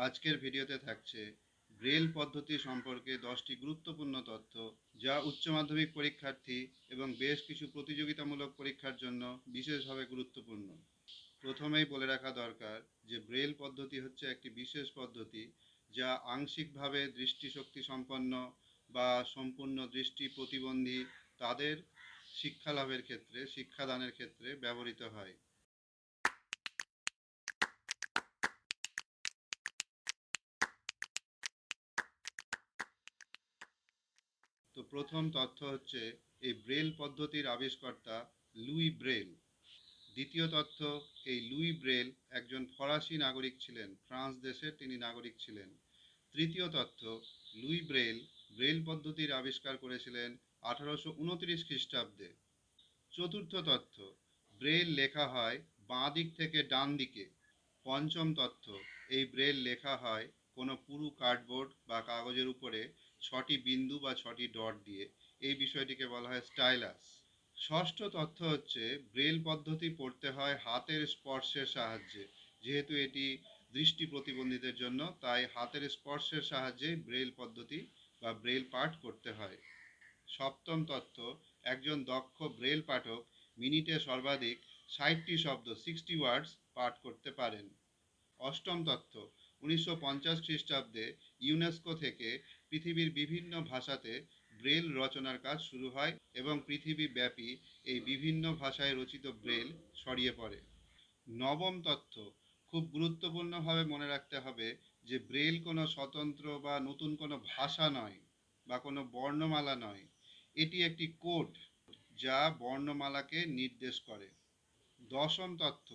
আজকের ভিডিওতে থাকছে ব্রেল পদ্ধতি সম্পর্কে 10টি গুরুত্বপূর্ণ তথ্য, যা উচ্চ মাধ্যমিক পরীক্ষার্থী এবং বেশ কিছু প্রতিযোগিতামূলক পরীক্ষার জন্য বিশেষভাবে গুরুত্বপূর্ণ। প্রথমেই বলে রাখা দরকার যে ব্রেল পদ্ধতি হচ্ছে একটি বিশেষ পদ্ধতি, যা আংশিকভাবে দৃষ্টিশক্তি সম্পন্ন বা সম্পূর্ণ দৃষ্টি প্রতিবন্ধী তাদের শিক্ষালাভের ক্ষেত্রে, শিক্ষাদানের ক্ষেত্রে ব্যবহৃত হয়। তো প্রথম তথ্য হচ্ছে এই ব্রেল পদ্ধতির আবিষ্কর্তা লুই ব্রেল। দ্বিতীয় তথ্য, এই লুই ব্রেল একজন ফরাসি নাগরিক ছিলেন, ফ্রান্স দেশের তিনি নাগরিক ছিলেন। তৃতীয় তথ্য, লুই ব্রেল ব্রেল পদ্ধতির আবিষ্কার করেছিলেন 1829 খ্রিস্টাব্দে। চতুর্থ তথ্য, ব্রেল লেখা হয় বাঁ দিক থেকে ডান দিকে। পঞ্চম তথ্য, এই ব্রেল লেখা হয় কোনো পুরু কার্ডবোর্ড বা কাগজের উপরে 6টি বিন্দু বা 6টি ডট দিয়ে। এই বিষয়টিকে বলা হয় স্টাইলাস। ষষ্ঠ তথ্য হচ্ছে ব্রেল পদ্ধতি পড়তে হয় হাতের স্পর্শের সাহায্যে। যেহেতু এটি দৃষ্টি প্রতিবন্ধীদের জন্য, তাই হাতের স্পর্শের সাহায্যে ব্রেল পদ্ধতি বা ব্রেল পাঠ করতে হয়। সপ্তম তথ্য, একজন দক্ষ ব্রেল পাঠক মিনিটে সর্বাধিক 60টি শব্দ 60 ওয়ার্ডস পাঠ করতে পারেন। অষ্টম তথ্য, 1950 খ্রিস্টাব্দে ইউনেস্কো থেকে পৃথিবীর বিভিন্ন ভাষাতে ব্রেল রচনার কাজ শুরু হয় এবং পৃথিবীব্যাপী এই বিভিন্ন ভাষায় রচিত ব্রেল ছড়িয়ে পড়ে। নবম তথ্য, খুব গুরুত্বপূর্ণভাবে মনে রাখতে হবে যে ব্রেল কোনো স্বতন্ত্র বা নতুন কোনো ভাষা নয় বা কোনো বর্ণমালা নয়। এটি একটি কোড, যা বর্ণমালাকে নির্দেশ করে। দশম তথ্য,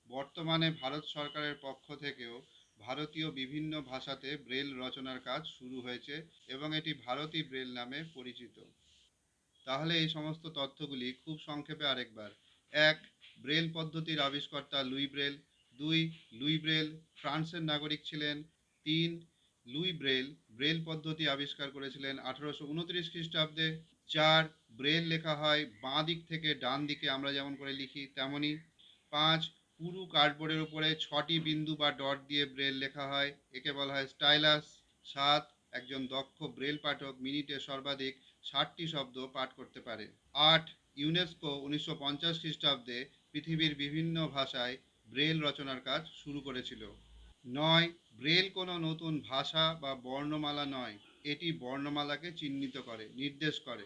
বর্তমানে ভারত সরকারের পক্ষ থেকেও ভারতীয় বিভিন্ন ভাষাতে ব্রেল রচনার কাজ শুরু হয়েছে এবং এটি ভারতী ব্রেল নামে পরিচিত। তাহলে এই সমস্ত তথ্যগুলি খুব সংক্ষেপে আরেকবার: এক, ব্রেল পদ্ধতির আবিষ্কর্তা লুই ব্রেল। দুই, লুই ব্রেল ফ্রান্সের নাগরিক ছিলেন। তিন, লুই ব্রেল ব্রেল পদ্ধতি আবিষ্কার করেছিলেন 1829 খ্রিস্টাব্দে। চার, ব্রেল লেখা হয় বাঁ দিক থেকে ডান দিকে, আমরা যেমন করে লিখি তেমনই। পাঁচ, পুরু কার্ডবোর্ডের উপরে 6টি বিন্দু বা ডট দিয়ে ব্রেল লেখা হয়, একে বলা হয় স্টাইলাস। সাত, একজন দক্ষ ব্রেল পাঠক মিনিটে সর্বাধিক 60টি শব্দ পাঠ করতে পারে। আট, ইউনেস্কো 1950 খ্রিস্টাব্দে পৃথিবীর বিভিন্ন ভাষায় ব্রেল রচনার কাজ শুরু করেছিল। নয়, ব্রেল কোনো নতুন ভাষা বা বর্ণমালা নয়, এটি বর্ণমালাকে চিহ্নিত করে, নির্দেশ করে।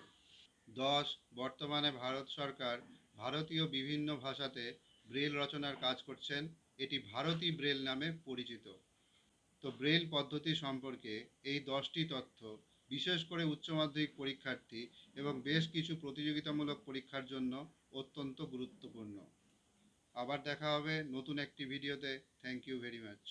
10, বর্তমানে ভারত সরকার ভারতীয় বিভিন্ন ভাষাতে ব্রেল রচনার কাজ করছেন, এটি ভারতী ব্রেল নামে পরিচিত। তো ব্রেল পদ্ধতি সম্পর্কে এই 10টি তথ্য বিশেষ করে উচ্চ মাধ্যমিক পরীক্ষার্থী এবং বেশ কিছু প্রতিযোগিতামূলক পরীক্ষার জন্য অত্যন্ত গুরুত্বপূর্ণ। আবার দেখা হবে নতুন একটি ভিডিওতে। Thank you very much.